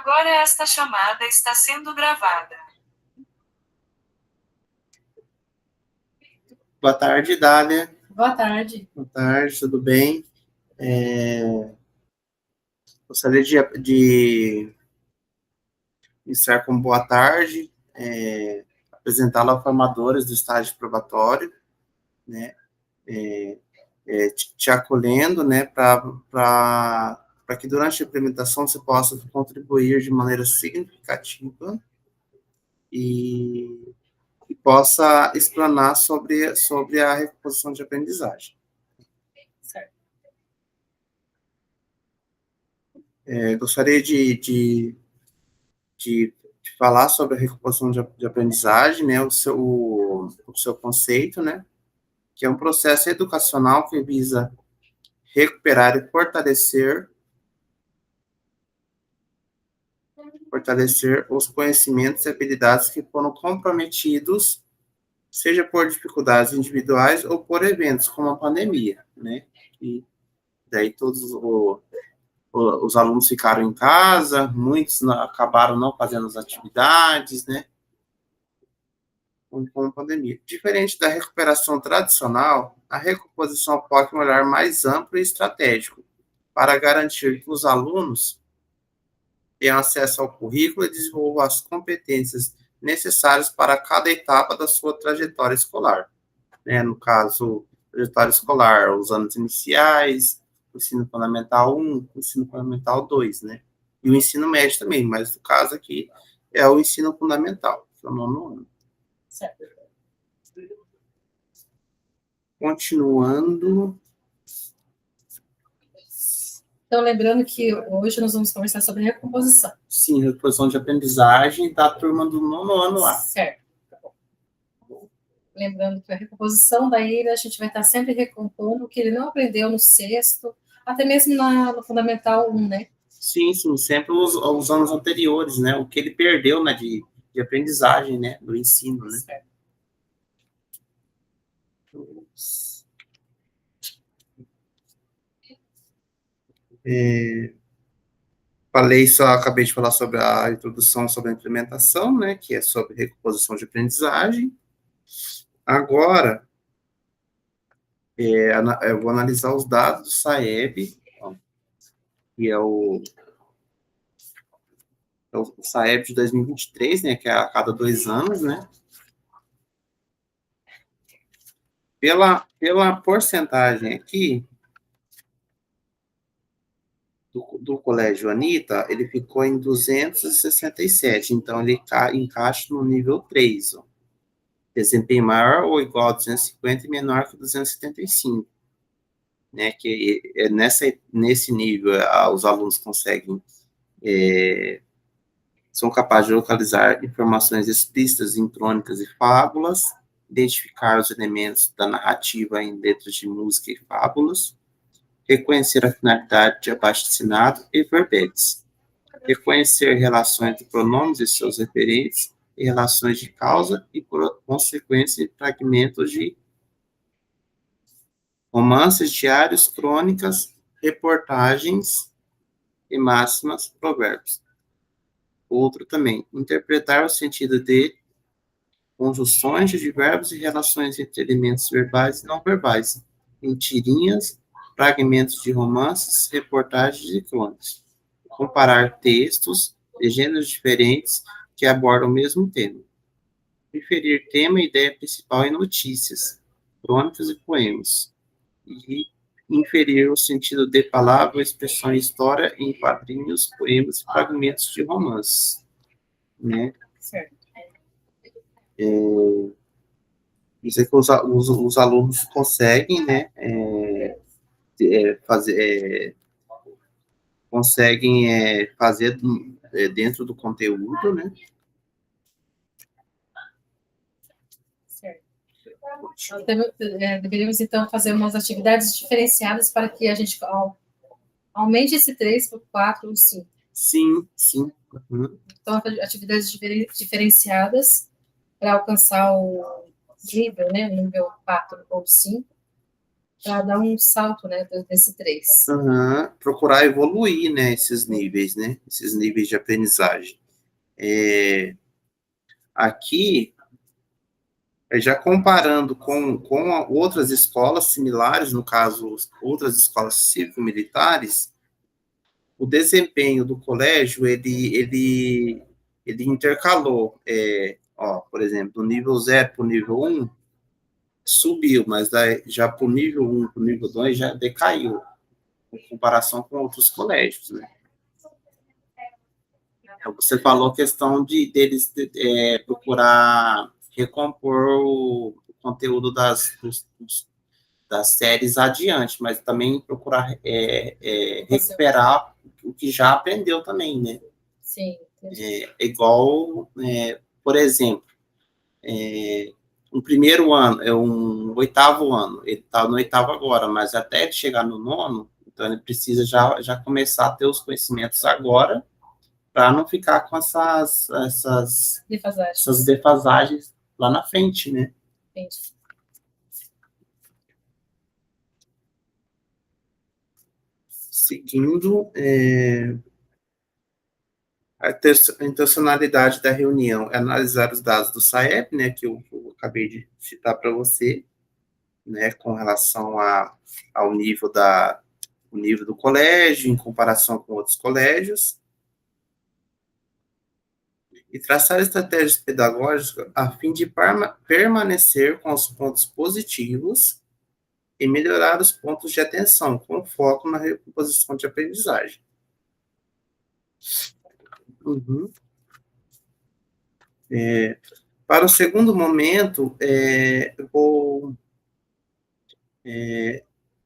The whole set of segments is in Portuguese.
Agora esta chamada está sendo gravada. Boa tarde, Dália. Boa tarde. Boa tarde, tudo bem? Gostaria de iniciar com boa tarde, apresentá-la a formadores do estágio probatório, né? Te acolhendo, né, para que durante a implementação você possa contribuir de maneira significativa e possa explanar sobre a recomposição de aprendizagem. Certo. Gostaria de falar sobre a recomposição de aprendizagem, né, o seu conceito, né, que é um processo educacional que visa recuperar e fortalecer os conhecimentos e habilidades que foram comprometidos, seja por dificuldades individuais ou por eventos como a pandemia, né, e daí todos os alunos ficaram em casa, muitos acabaram não fazendo as atividades, né, com a pandemia. Diferente da recuperação tradicional, a recomposição pode um olhar mais amplo e estratégico para garantir que os alunos tenham acesso ao currículo e desenvolvam as competências necessárias para cada etapa da sua trajetória escolar. Né? No caso, trajetória escolar, os anos iniciais, o ensino fundamental 1, o ensino fundamental 2, né? E o ensino médio também, mas no caso aqui é o ensino fundamental, que é o 9º ano. Certo. Continuando. Então, lembrando que hoje nós vamos conversar sobre recomposição. Sim, recomposição de aprendizagem da turma do 9º ano lá. Certo. Tá bom. Lembrando que a recomposição daí a gente vai estar sempre recompondo o que ele não aprendeu no 6º, até mesmo no Fundamental 1, né? Sim, sempre os anos anteriores, né? O que ele perdeu, né, de aprendizagem, né, do ensino, né? Certo. Acabei de falar sobre a introdução sobre a implementação, né, que é sobre recomposição de aprendizagem. Agora, eu vou analisar os dados do SAEB, que é o SAEB de 2023, né, que é a cada 2 anos, né. Pela porcentagem aqui, do Colégio Anitta, ele ficou em 267, então ele encaixa no nível 3, ó. Desempenho maior ou igual a 250 e menor que 275, né, que nesse nível os alunos conseguem, são capazes de localizar informações explícitas em crônicas e fábulas, identificar os elementos da narrativa em letras de música e fábulas, reconhecer a finalidade de abaixo-assinado e verbetes, reconhecer relações de pronomes e seus referentes, e relações de causa e, por consequência, fragmentos de romances, diários, crônicas, reportagens e máximas, provérbios. Outro também, interpretar o sentido de conjunções de verbos e relações entre elementos verbais e não verbais, em tirinhas, fragmentos de romances, reportagens e crônicas. Comparar textos de gêneros diferentes que abordam o mesmo tema. Referir tema e ideia principal em notícias, crônicas e poemas. E inferir o sentido de palavra, expressão e história em quadrinhos, poemas e fragmentos de romances. Né? Certo. Dizer que os alunos conseguem, né, fazer dentro do conteúdo, né? Certo. Deveríamos, então, fazer umas atividades diferenciadas para que a gente aumente esse 3 para o 4 ou 5. Sim. Uhum. Então, atividades diferenciadas para alcançar o nível, né, nível 4 ou 5. para dar um salto, né, desse 3. Procurar evoluir, né, esses níveis, né, esses níveis de aprendizagem. Aqui, já comparando com outras escolas similares, no caso, outras escolas cívico-militares, o desempenho do colégio, ele intercalou, por exemplo, do nível 0 para o nível 1, subiu, mas já para o nível 1, para o nível 2, já decaiu, em comparação com outros colégios, né? Você falou a questão deles procurar recompor o conteúdo das séries adiante, mas também procurar recuperar o que já aprendeu também, né? Sim. Igual, por exemplo, um primeiro ano, um oitavo ano, ele está no oitavo agora, mas até ele chegar no nono, então ele precisa já começar a ter os conhecimentos agora, para não ficar com essas defasagens lá na frente, né? Entendi. Seguindo, a intencionalidade da reunião é analisar os dados do SAEB, né, que eu acabei de citar para você, né, com relação ao nível do colégio, em comparação com outros colégios, e traçar estratégias pedagógicas a fim de permanecer com os pontos positivos e melhorar os pontos de atenção, com foco na recomposição de aprendizagem. Para o segundo momento, eu vou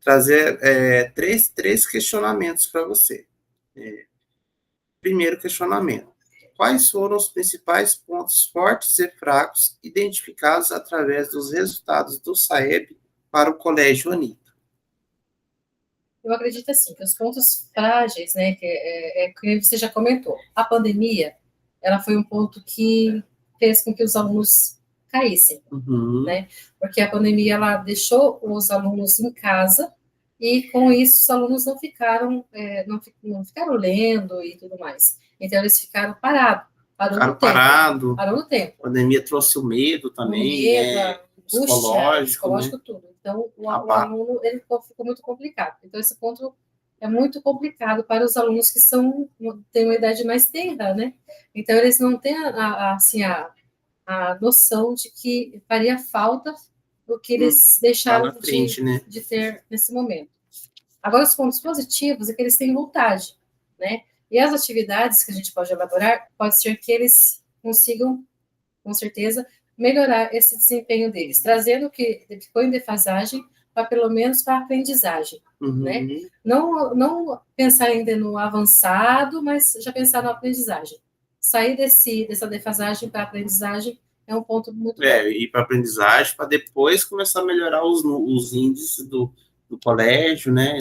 trazer três questionamentos para você. Primeiro questionamento: quais foram os principais pontos fortes e fracos identificados através dos resultados do SAEB para o Colégio Anitta? Eu acredito, assim, que os pontos frágeis, né, que você já comentou, a pandemia, ela foi um ponto que fez com que os alunos caíssem, né, porque a pandemia, ela deixou os alunos em casa, e com isso os alunos não ficaram lendo e tudo mais. Então, eles ficaram parados. Parou no tempo. A pandemia trouxe o medo também, psicológico, tudo. Então, o aluno, ele ficou muito complicado. Então, esse ponto é muito complicado para os alunos que têm uma idade mais tenra, né? Então, eles não têm a noção de que faria falta o que eles deixaram de ter nesse momento. Agora, os pontos positivos é que eles têm vontade, né? E as atividades que a gente pode elaborar, pode ser que eles consigam, com certeza, melhorar esse desempenho deles, trazendo o que ficou em defasagem para, pelo menos, para a aprendizagem, né? Não pensar ainda no avançado, mas já pensar na aprendizagem. Sair dessa defasagem para a aprendizagem é um ponto muito bom. Ir para a aprendizagem, para depois começar a melhorar os índices do colégio, né,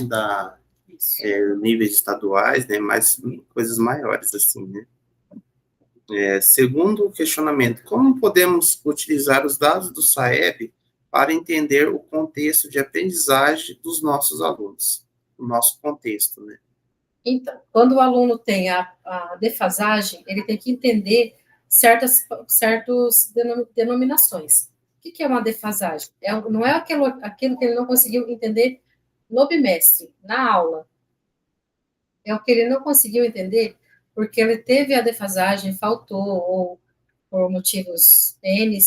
níveis estaduais, né, mais coisas maiores, assim, né. Segundo questionamento: como podemos utilizar os dados do SAEB para entender o contexto de aprendizagem dos nossos alunos, o nosso contexto, né? Então, quando o aluno tem a defasagem, ele tem que entender certas denominações. O que é uma defasagem? Não é aquilo que ele não conseguiu entender no bimestre, na aula. É o que ele não conseguiu entender porque ele teve a defasagem, faltou, ou por motivos N,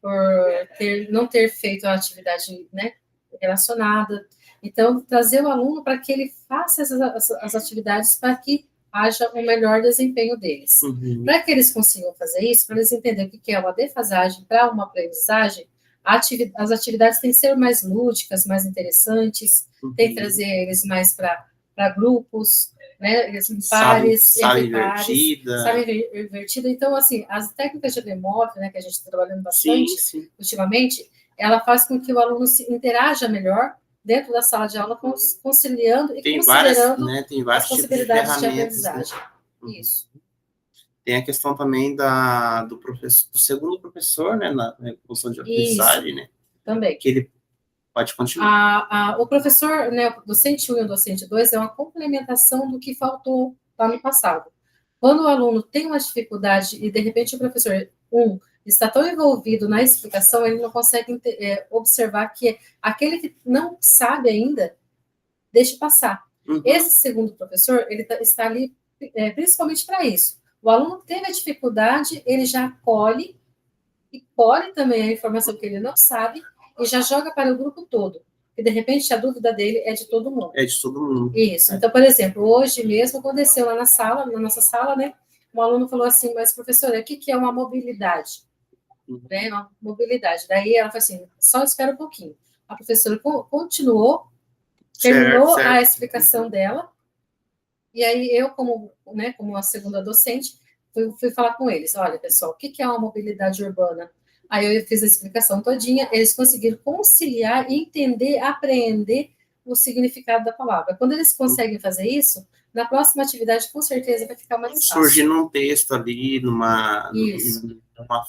por não ter feito a atividade, né, relacionada. Então, trazer o aluno para que ele faça as atividades para que haja um melhor desempenho deles. Para que eles consigam fazer isso, para eles entenderem o que é uma defasagem para uma aprendizagem, as atividades têm que ser mais lúdicas, mais interessantes, tem que trazer eles mais para grupos, né, assim, pares, sala invertida. Então, assim, as técnicas de DEMOV, né, que a gente está trabalhando bastante ultimamente, ela faz com que o aluno se interaja melhor dentro da sala de aula, conciliando e considerando as possibilidades de aprendizagem. Né? Isso. Tem a questão também do segundo professor, né, na função de aprendizagem, né? Também. Que ele Pode continuar. O professor, né, o docente 1 e o docente 2 é uma complementação do que faltou lá no passado. Quando o aluno tem uma dificuldade e, de repente, o professor 1 está tão envolvido na explicação, ele não consegue observar que aquele que não sabe ainda, deixe passar. Uhum. Esse segundo professor, ele está ali principalmente para isso. O aluno teve a dificuldade, ele já acolhe e colhe também a informação que ele não sabe e já joga para o grupo todo. E, de repente, a dúvida dele é de todo mundo. É de todo mundo. Isso. Então, por exemplo, hoje mesmo aconteceu lá na nossa sala, né? Um aluno falou assim, mas, professora, o que é uma mobilidade? Né? Uma mobilidade. Daí ela falou assim, só espera um pouquinho. A professora continuou, terminou a explicação dela, e aí eu, como a segunda docente, fui falar com eles, olha, pessoal, o que é uma mobilidade urbana? Aí eu fiz a explicação todinha, eles conseguiram conciliar, entender, apreender o significado da palavra. Quando eles conseguem fazer isso, na próxima atividade, com certeza, vai ficar mais fácil. Surgindo um texto ali, numa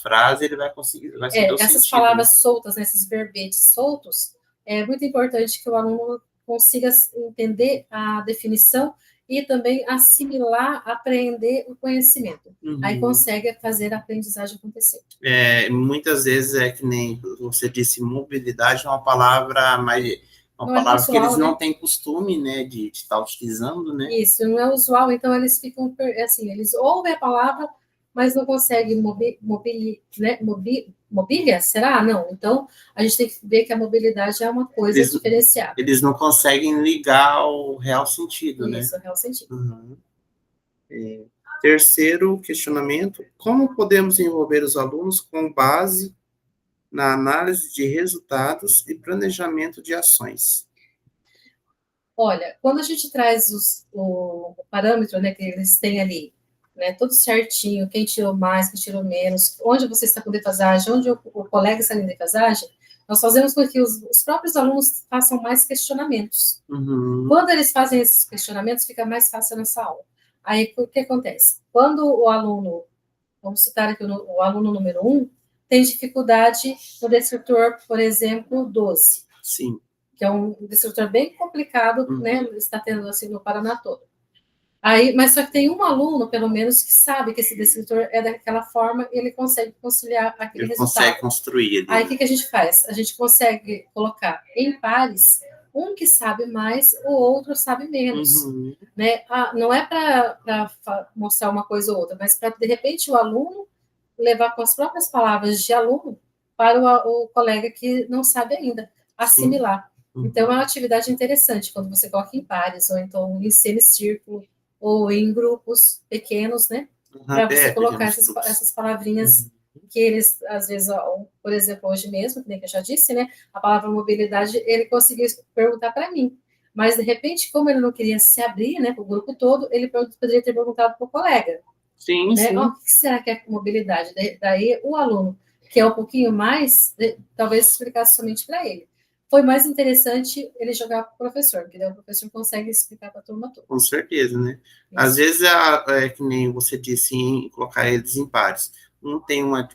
frase, ele vai conseguir, vai saber o essas sentido, palavras soltas, né, esses verbetes soltos, é muito importante que o aluno consiga entender a definição e também assimilar, aprender o conhecimento. Uhum. Aí consegue fazer a aprendizagem acontecer. Muitas vezes é que nem você disse, mobilidade é uma palavra mais... Uma palavra usual, que eles não têm costume, né, de estar utilizando, né? Isso, não é usual, então eles ficam, assim, eles ouvem a palavra, mas não conseguem mobília, será? Não, então a gente tem que ver que a mobilidade é uma coisa diferenciada. Eles não conseguem ligar o real sentido, né? Isso, o real sentido. Uhum. Terceiro questionamento, como podemos envolver os alunos com base na análise de resultados e planejamento de ações? Olha, quando a gente traz o parâmetro, né, que eles têm ali, né, tudo certinho, quem tirou mais, quem tirou menos, onde você está com defasagem, onde o colega está em defasagem, nós fazemos com que os próprios alunos façam mais questionamentos. Uhum. Quando eles fazem esses questionamentos, fica mais fácil nessa aula. Aí, o que acontece? Quando o aluno, vamos citar aqui o aluno número 1, tem dificuldade no descritor, por exemplo, 12. Sim. Que é um descritor bem complicado, né? Está tendo assim no Paraná todo. Aí, mas só que tem um aluno, pelo menos, que sabe que esse descritor é daquela forma e ele consegue conciliar aquele resultado. Ele consegue construir. Aí, o que a gente faz? A gente consegue colocar em pares um que sabe mais, o outro sabe menos. Né? Não é para mostrar uma coisa ou outra, mas para, de repente, o aluno levar com as próprias palavras de aluno para o colega que não sabe ainda, assimilar. Então, é uma atividade interessante quando você coloca em pares, ou então em semicírculo, ou em grupos pequenos, né? Para você colocar essas palavrinhas que eles, às vezes, por exemplo, hoje mesmo, que nem eu já disse, né? A palavra mobilidade, ele conseguiu perguntar para mim. Mas, de repente, como ele não queria se abrir, né, para o grupo todo, ele poderia ter perguntado para o colega. Sim, né? sim. O que será que é mobilidade? Daí, o aluno, que é um pouquinho mais, talvez explicasse somente para ele. Foi mais interessante ele jogar para o professor, porque daí o professor consegue explicar para a turma toda. Com certeza, né? Isso. Às vezes, que nem você disse, em colocar eles em pares. Um tem uma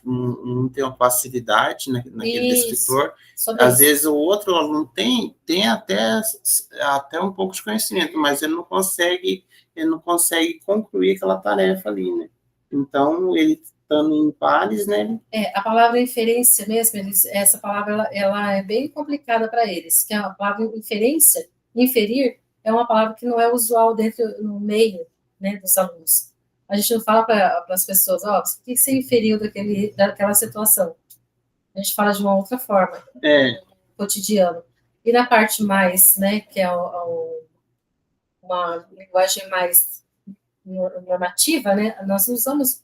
facilidade naquele descritor, às vezes o outro aluno tem até um pouco de conhecimento, mas ele não consegue concluir aquela tarefa ali, né? Então, ele estando em pares, né? A palavra inferência mesmo, essa palavra ela é bem complicada para eles, que a palavra inferência, inferir, é uma palavra que não é usual no meio, né, dos alunos. A gente não fala para as pessoas, o que você inferiu daquela situação? A gente fala de uma outra forma, cotidiano. E na parte mais, né, que é uma linguagem mais normativa, né, nós usamos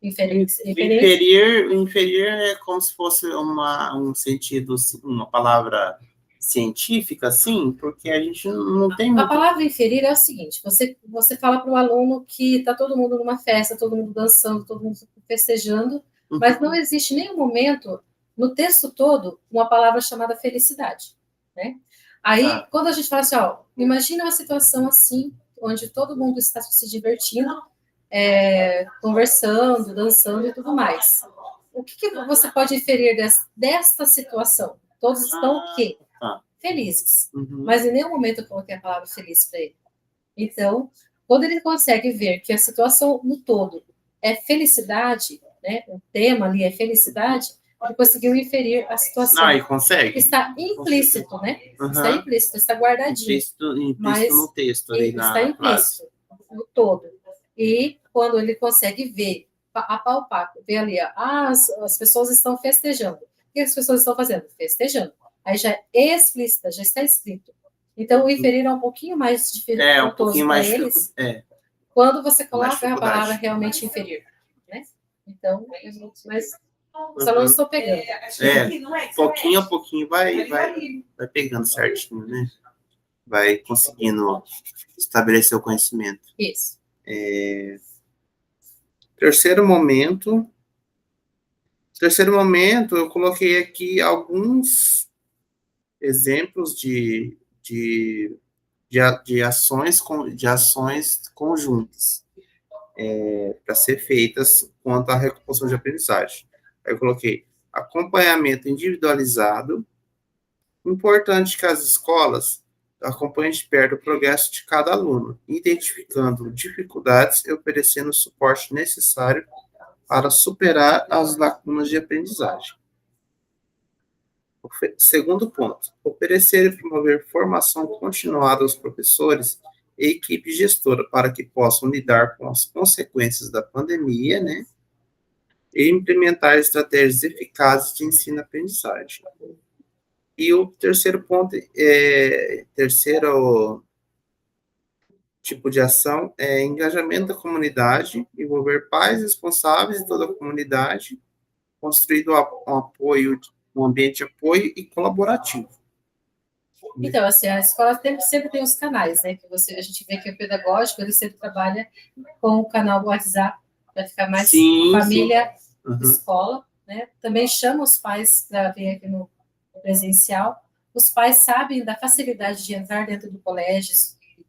inferência. Inferir é como se fosse um sentido, uma palavra científica, assim, porque a gente não tem muito... A palavra inferir é o seguinte, você fala para o aluno que está todo mundo numa festa, todo mundo dançando, todo mundo festejando, mas não existe nenhum momento, no texto todo, uma palavra chamada felicidade, né? Aí, quando a gente fala assim, imagina uma situação assim, onde todo mundo está se divertindo, conversando, dançando e tudo mais. O que você pode inferir desta situação? Todos estão o quê? felizes. Mas em nenhum momento eu coloquei a palavra feliz para ele. Então, quando ele consegue ver que a situação no todo é felicidade, né? O tema ali é felicidade, ele conseguiu inferir a situação. Não, ele consegue. Está implícito, né? Está implícito, está guardadinho. Implícito no texto. Ali está implícito no todo. E quando ele consegue ver, apalpar, ver ali, as pessoas estão festejando. O que as pessoas estão fazendo? Festejando. Aí já é explícita, já está escrito. Então, o inferir é um pouquinho mais dificultoso um pouquinho mais para eles, quando você coloca a palavra realmente inferir, né? Então, mas os alunos estão pegando. Pouquinho a pouquinho vai pegando certinho, né? Vai conseguindo estabelecer o conhecimento. Isso. Terceiro momento, eu coloquei aqui alguns exemplos de ações conjuntas para ser feitas quanto à recomposição de aprendizagem. Aí eu coloquei acompanhamento individualizado. Importante que as escolas acompanhem de perto o progresso de cada aluno, identificando dificuldades e oferecendo o suporte necessário para superar as lacunas de aprendizagem. Segundo ponto, oferecer e promover formação continuada aos professores e equipe gestora para que possam lidar com as consequências da pandemia, né? E implementar estratégias eficazes de ensino-aprendizagem. E o terceiro ponto, terceiro tipo de ação é engajamento da comunidade, envolver pais responsáveis de toda a comunidade, construindo um ambiente de apoio e colaborativo. Então, assim, a escola sempre tem os canais, né? A gente vê que o pedagógico, ele sempre trabalha com o canal do WhatsApp, para ficar mais família, escola, né? Também chama os pais para vir aqui no presencial. Os pais sabem da facilidade de entrar dentro do colégio,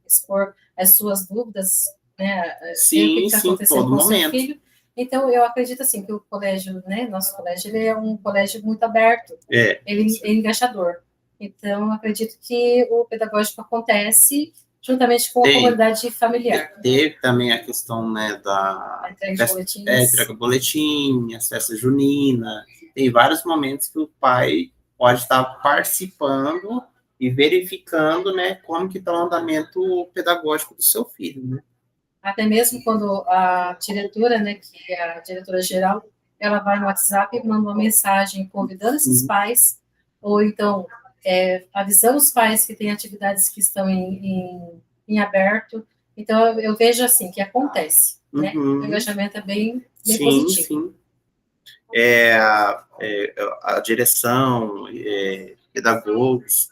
expor as suas dúvidas, né? Sim, o que está acontecendo com o seu momento. filho. Então, eu acredito assim que o colégio, né? Nosso colégio, ele é um colégio muito aberto. Ele é engajador. Então, eu acredito que o pedagógico acontece juntamente com a comunidade familiar. Teve também a questão, né, da entrega boletim, as festas juninas. Tem vários momentos que o pai pode estar participando e verificando, né, como que está o andamento pedagógico do seu filho, né? Até mesmo quando a diretora, né, que é a diretora-geral, ela vai no WhatsApp e manda uma mensagem convidando esses pais, ou então avisando os pais que tem atividades que estão em aberto. Então, eu vejo assim, que acontece, né? O engajamento é bem positivo. Sim. A direção, pedagogos,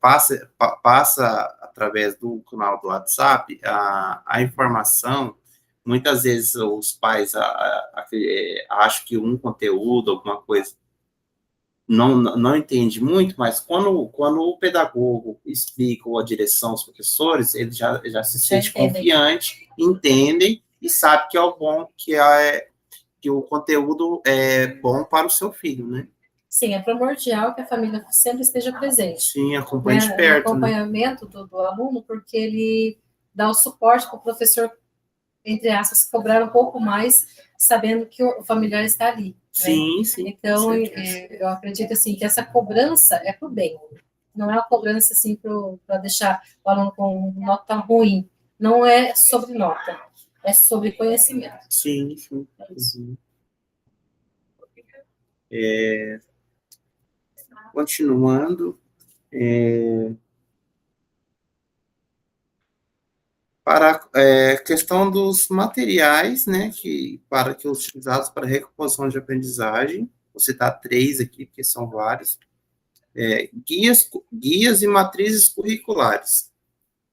passa através do canal do WhatsApp a informação. Muitas vezes os pais acham que um conteúdo, alguma coisa, não entende muito, mas quando o pedagogo explica, ou a direção, os professores, eles já se sente confiante, entendem e sabe que é o bom, que o conteúdo é bom para o seu filho, né? Sim, é primordial que a família sempre esteja presente. Sim, acompanhe de perto. O acompanhamento do aluno, porque ele dá o suporte para o professor, entre aspas, cobrar um pouco mais, sabendo que o familiar está ali. Sim, né? sim. Então, eu acredito assim, que essa cobrança é para o bem. Não é uma cobrança assim, para deixar o aluno com nota ruim. Não é sobre nota, é sobre conhecimento. Sim, sim. Continuando, para a questão dos materiais, né, que utilizados para recomposição de aprendizagem, vou citar 3 aqui, porque são vários, guias e matrizes curriculares,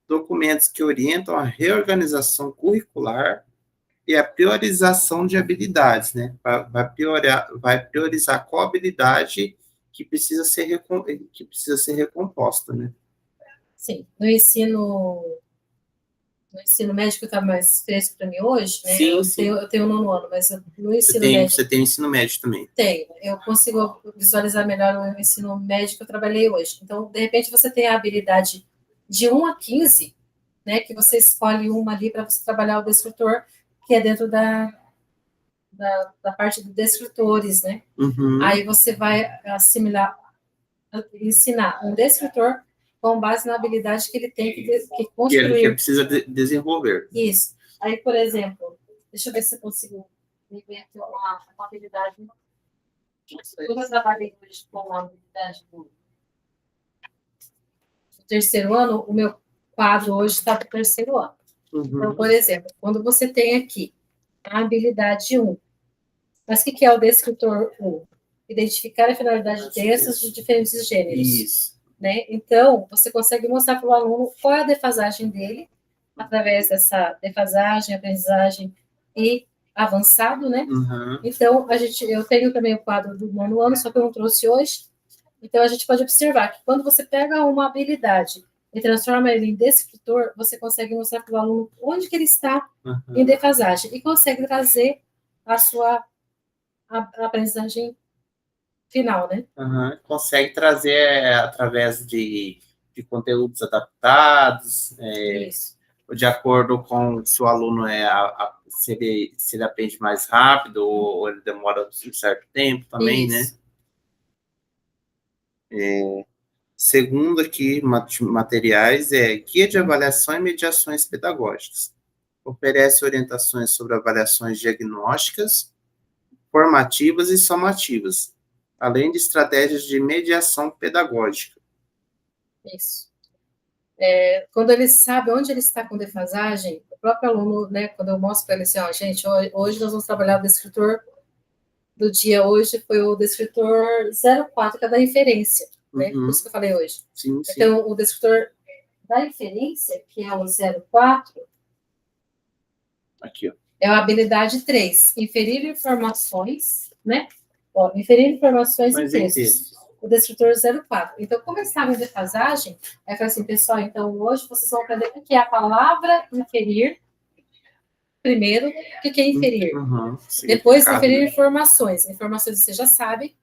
documentos que orientam a reorganização curricular e a priorização de habilidades, né, vai priorizar qual habilidade que precisa ser recomposta, né. Sim, no ensino no ensino médio que está mais fresco para mim hoje, né? Sim, eu tenho o 9º ano, mas no ensino médio... Você tem ensino médio também. Tenho. Eu consigo visualizar melhor o ensino médio que eu trabalhei hoje. Então, de repente, você tem a habilidade de 1 a 15, né? Que você escolhe uma ali para você trabalhar o descritor, que é dentro da parte de descritores, né? Uhum. Aí você vai ensinar um descritor com base na habilidade que ele tem que construir. Que precisa desenvolver. Isso. Aí, por exemplo, deixa eu ver se eu consigo ver aqui uma habilidade. Eu trabalhei hoje com a habilidade do 3º ano, o meu quadro hoje está para o 3º ano. Uhum. Então, por exemplo, quando você tem aqui a habilidade 1, mas o que é o descritor 1? Identificar a finalidade de textos de diferentes gêneros. Isso. Né? Então, você consegue mostrar para o aluno qual é a defasagem dele, através dessa defasagem, aprendizagem e avançado, né? Uhum. Então, eu tenho também o quadro do 9º ano, só que eu não trouxe hoje. Então, a gente pode observar que quando você pega uma habilidade e transforma ele em descritor, você consegue mostrar para o aluno onde que ele está em defasagem e consegue trazer a sua aprendizagem final, né? Uhum. Consegue trazer através de conteúdos adaptados, de acordo com se o aluno se ele aprende mais rápido ou ele demora um certo tempo também, Isso. né? Segundo aqui, materiais, Guia de Avaliação e Mediações Pedagógicas. Oferece orientações sobre avaliações diagnósticas, formativas e somativas, além de estratégias de mediação pedagógica. Isso. Quando ele sabe onde ele está com defasagem, o próprio aluno, né, quando eu mostro para ele assim, ó, gente, hoje nós vamos trabalhar o descritor do dia hoje, foi o descritor 04, que é da inferência, né? Por isso que eu falei hoje. Sim, sim. Então, o descritor da inferência, que é o 04, aqui, ó. É a habilidade 3, inferir informações, né? Ó, inferir informações em textos. O descritor 04. Então, como eles estavam em defasagem, aí eu falei assim, pessoal, então hoje vocês vão aprender o que é a palavra inferir, primeiro, o que é inferir. Depois, inferir informações. Informações você já sabe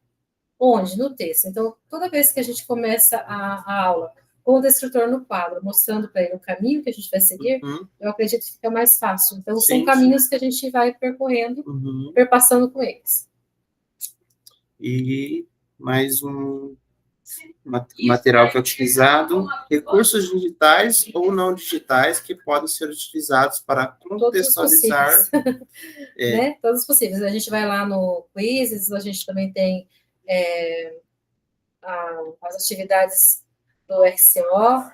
onde, no texto. Então, toda vez que a gente começa a aula com o descritor no quadro, mostrando para ele o caminho que a gente vai seguir, eu acredito que fica mais fácil. Então, são caminhos que a gente vai percorrendo, perpassando com eles. E mais um material que é utilizado, recursos digitais ou não digitais que podem ser utilizados para contextualizar. Né? Todos os possíveis. A gente vai lá no Quizzes, a gente também tem as atividades do RCO,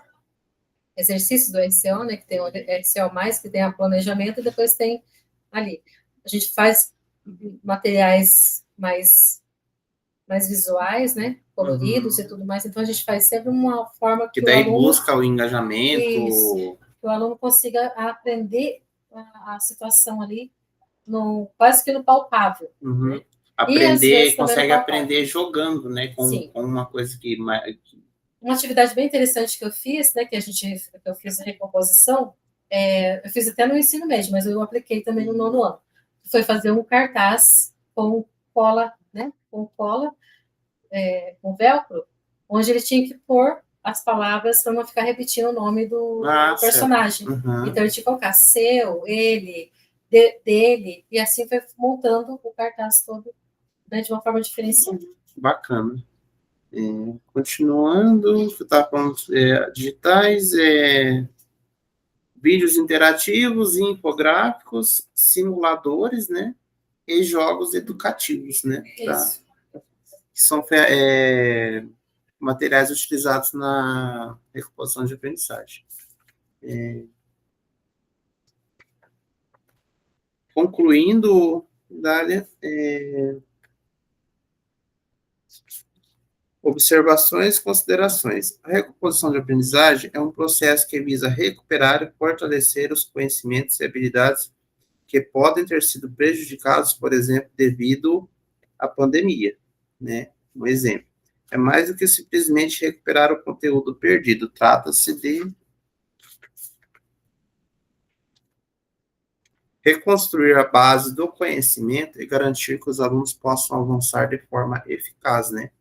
exercício do RCO, né, que tem o RCO+, que tem a planejamento, e depois tem ali. A gente faz materiais mais visuais, né, coloridos e tudo mais, então a gente faz sempre uma forma que daí o aluno... busca o engajamento. Isso, que o aluno consiga aprender a situação ali, quase que no palpável. Né? Consegue aprender jogando, né, com uma coisa que... Uma atividade bem interessante que eu fiz, né, que eu fiz a recomposição, eu fiz até no ensino médio, mas eu apliquei também no 9º ano. Foi fazer um cartaz com cola, né, com com velcro, onde ele tinha que pôr as palavras para não ficar repetindo o nome do personagem. Então, ele tinha que colocar seu, ele, dele, e assim foi montando o cartaz todo, né, de uma forma diferenciada. Bacana. Continuando, que está falando digitais, vídeos interativos, infográficos, simuladores, né, e jogos educativos, né, que são materiais utilizados na recomposição de aprendizagem. Concluindo, Dália, observações e considerações. A recomposição de aprendizagem é um processo que visa recuperar e fortalecer os conhecimentos e habilidades que podem ter sido prejudicados, por exemplo, devido à pandemia, né? Um exemplo. É mais do que simplesmente recuperar o conteúdo perdido. Trata-se de reconstruir a base do conhecimento e garantir que os alunos possam avançar de forma eficaz, né?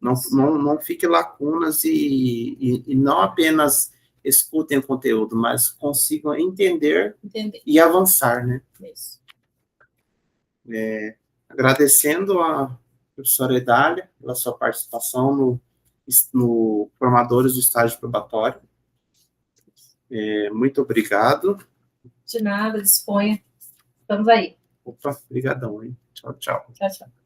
Não fique lacunas e não apenas escutem o conteúdo, mas consigam entender. E avançar, né? Isso. Agradecendo a professora Idália pela sua participação no Formadores do Estágio Probatório. Muito obrigado. De nada, disponha. Estamos aí. Opa, brigadão, hein? Tchau, tchau. Tchau, tchau.